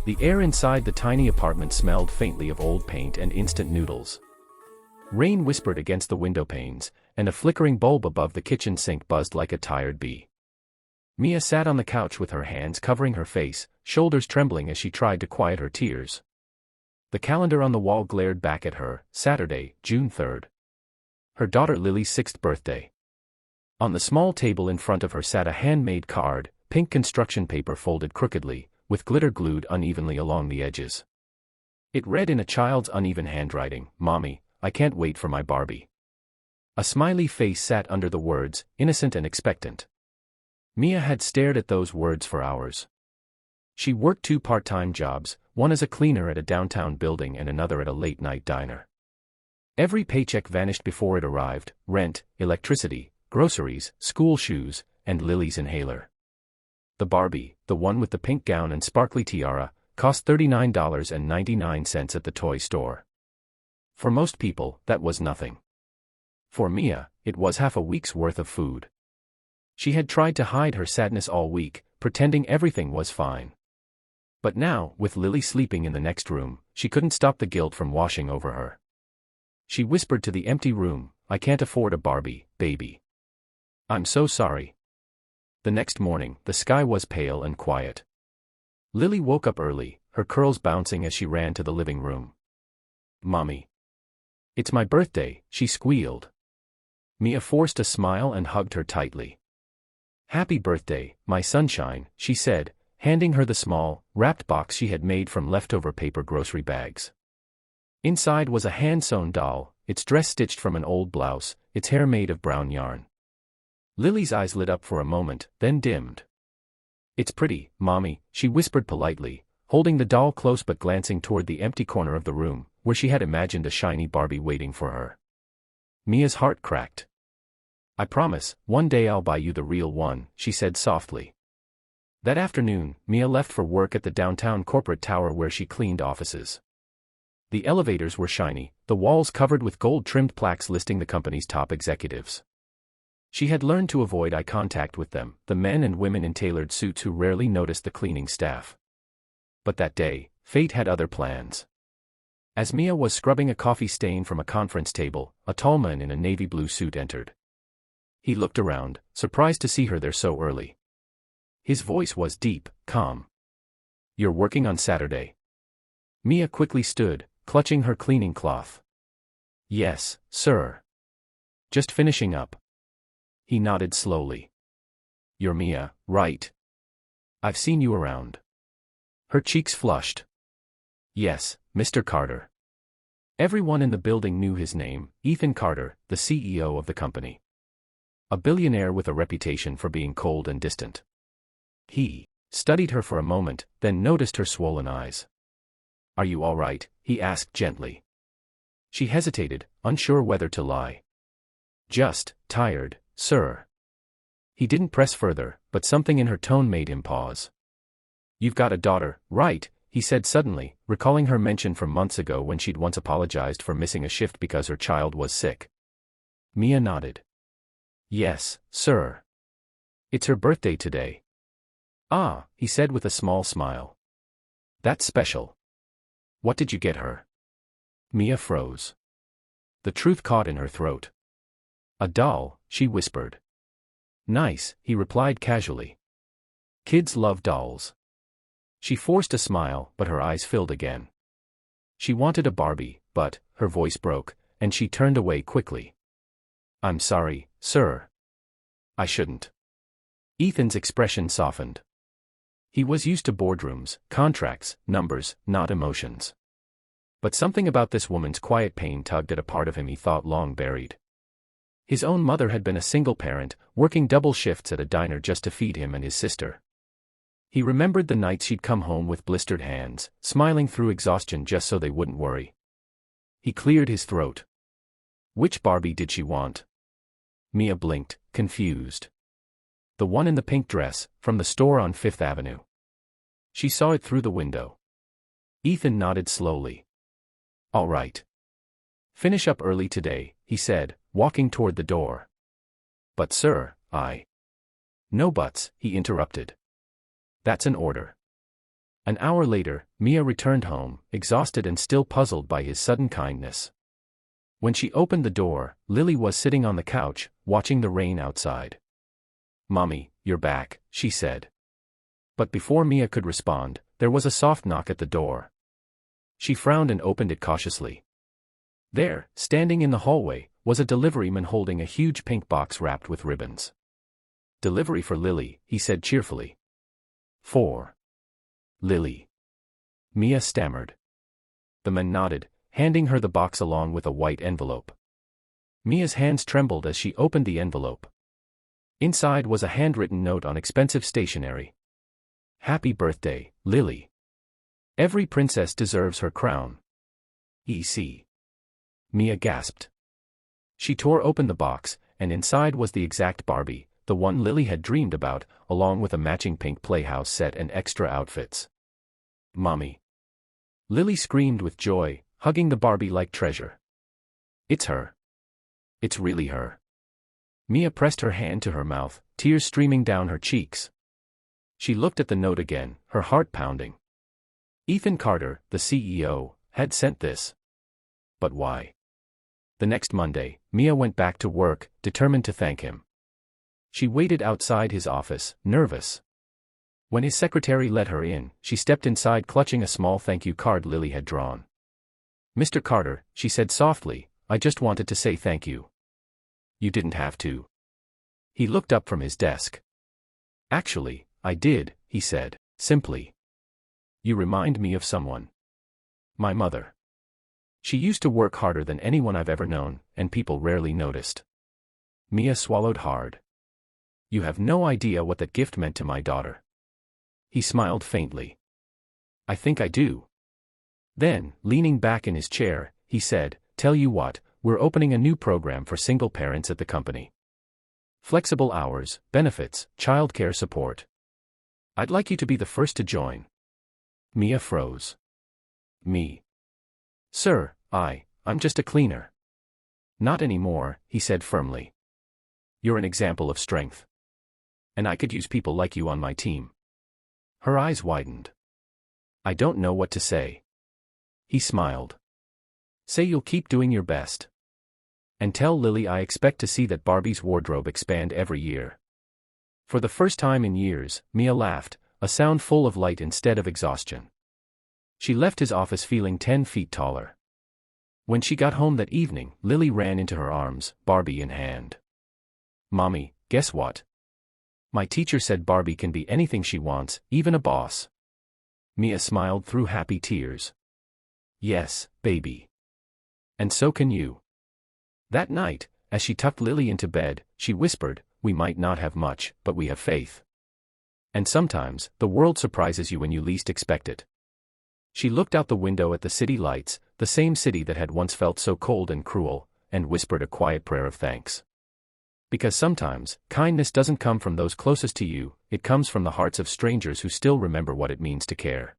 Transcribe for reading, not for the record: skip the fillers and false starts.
The air inside the tiny apartment smelled faintly of old paint and instant noodles. Rain whispered against the window panes, and a flickering bulb above the kitchen sink buzzed like a tired bee. Mia sat on the couch with her hands covering her face, shoulders trembling as she tried to quiet her tears. The calendar on the wall glared back at her, Saturday, June 3rd. Her daughter Lily's 6th birthday. On the small table in front of her sat a handmade card, pink construction paper folded crookedly, with glitter glued unevenly along the edges. It read in a child's uneven handwriting, "Mommy, I can't wait for my Barbie." A smiley face sat under the words, innocent and expectant. Mia had stared at those words for hours. She worked 2 part-time jobs, one as a cleaner at a downtown building and another at a late-night diner. Every paycheck vanished before it arrived: rent, electricity, groceries, school shoes, and Lily's inhaler. The Barbie, the one with the pink gown and sparkly tiara, cost $39.99 at the toy store. For most people, that was nothing. For Mia, it was half a week's worth of food. She had tried to hide her sadness all week, pretending everything was fine. But now, with Lily sleeping in the next room, she couldn't stop the guilt from washing over her. She whispered to the empty room, "I can't afford a Barbie, baby. I'm so sorry." The next morning, the sky was pale and quiet. Lily woke up early, her curls bouncing as she ran to the living room. "Mommy. It's my birthday," she squealed. Mia forced a smile and hugged her tightly. "Happy birthday, my sunshine," she said, handing her the small, wrapped box she had made from leftover paper grocery bags. Inside was a hand-sewn doll, its dress stitched from an old blouse, its hair made of brown yarn. Lily's eyes lit up for a moment, then dimmed. "It's pretty, Mommy," she whispered politely, holding the doll close but glancing toward the empty corner of the room, where she had imagined a shiny Barbie waiting for her. Mia's heart cracked. "I promise, one day I'll buy you the real one," she said softly. That afternoon, Mia left for work at the downtown corporate tower where she cleaned offices. The elevators were shiny, the walls covered with gold-trimmed plaques listing the company's top executives. She had learned to avoid eye contact with them, the men and women in tailored suits who rarely noticed the cleaning staff. But that day, fate had other plans. As Mia was scrubbing a coffee stain from a conference table, a tall man in a navy blue suit entered. He looked around, surprised to see her there so early. His voice was deep, calm. "You're working on Saturday?" Mia quickly stood, clutching her cleaning cloth. "Yes, sir. Just finishing up." He nodded slowly. "You're Mia, right? I've seen you around." Her cheeks flushed. "Yes, Mr. Carter." Everyone in the building knew his name, Ethan Carter, the CEO of the company. A billionaire with a reputation for being cold and distant. He studied her for a moment, then noticed her swollen eyes. "Are you all right?" he asked gently. She hesitated, unsure whether to lie. "Just tired, sir." He didn't press further, but something in her tone made him pause. "You've got a daughter, right?" he said suddenly, recalling her mention from months ago when she'd once apologized for missing a shift because her child was sick. Mia nodded. "Yes, sir. It's her birthday today." "Ah," he said with a small smile. "That's special. What did you get her?" Mia froze. The truth caught in her throat. "A doll," she whispered. "Nice," he replied casually. "Kids love dolls." She forced a smile, but her eyes filled again. She wanted a Barbie, but her voice broke, and she turned away quickly. "I'm sorry, sir. I shouldn't." Ethan's expression softened. He was used to boardrooms, contracts, numbers, not emotions. But something about this woman's quiet pain tugged at a part of him he thought long buried. His own mother had been a single parent, working double shifts at a diner just to feed him and his sister. He remembered the nights she'd come home with blistered hands, smiling through exhaustion just so they wouldn't worry. He cleared his throat. Which Barbie did she want? Mia blinked, confused. The one in the pink dress, from the store on Fifth Avenue. She saw it through the window. Ethan nodded slowly. "All right. Finish up early today," he said, walking toward the door. "But sir, I—" "No buts," he interrupted. "That's an order. An hour later, Mia returned home, exhausted and still puzzled by his sudden kindness. When she opened the door, Lily was sitting on the couch, watching the rain outside. "Mommy, you're back," she said. But before Mia could respond, there was a soft knock at the door. She frowned and opened it cautiously. There, standing in the hallway, was a deliveryman holding a huge pink box wrapped with ribbons. "Delivery for Lily," he said cheerfully. "For Lily," Mia stammered. The man nodded, handing her the box along with a white envelope. Mia's hands trembled as she opened the envelope. Inside was a handwritten note on expensive stationery. "Happy birthday, Lily. Every princess deserves her crown. E.C." Mia gasped. She tore open the box, and inside was the exact Barbie, the one Lily had dreamed about, along with a matching pink playhouse set and extra outfits. "Mommy!" Lily screamed with joy, hugging the Barbie like treasure. "It's her. It's really her." Mia pressed her hand to her mouth, tears streaming down her cheeks. She looked at the note again, her heart pounding. Ethan Carter, the CEO, had sent this. But why? The next Monday, Mia went back to work, determined to thank him. She waited outside his office, nervous. When his secretary let her in, she stepped inside clutching a small thank you card Lily had drawn. "Mr. Carter," she said softly, "I just wanted to say thank you." "You didn't have to." He looked up from his desk. "Actually, I did," he said, simply. "You remind me of someone. My mother. She used to work harder than anyone I've ever known, and people rarely noticed." Mia swallowed hard. "You have no idea what that gift meant to my daughter." He smiled faintly. "I think I do." Then, leaning back in his chair, he said, "Tell you what, we're opening a new program for single parents at the company. Flexible hours, benefits, childcare support. I'd like you to be the first to join." Mia froze. "Me? Sir, I'm just a cleaner." "Not anymore," he said firmly. "You're an example of strength. And I could use people like you on my team." Her eyes widened. "I don't know what to say." He smiled. "Say you'll keep doing your best. And tell Lily I expect to see that Barbie's wardrobe expand every year." For the first time in years, Mia laughed, a sound full of light instead of exhaustion. She left his office feeling 10 feet taller. When she got home that evening, Lily ran into her arms, Barbie in hand. "Mommy, guess what? My teacher said Barbie can be anything she wants, even a boss." Mia smiled through happy tears. "Yes, baby. And so can you." That night, as she tucked Lily into bed, she whispered, "We might not have much, but we have faith. And sometimes, the world surprises you when you least expect it." She looked out the window at the city lights, the same city that had once felt so cold and cruel, and whispered a quiet prayer of thanks. Because sometimes, kindness doesn't come from those closest to you, it comes from the hearts of strangers who still remember what it means to care.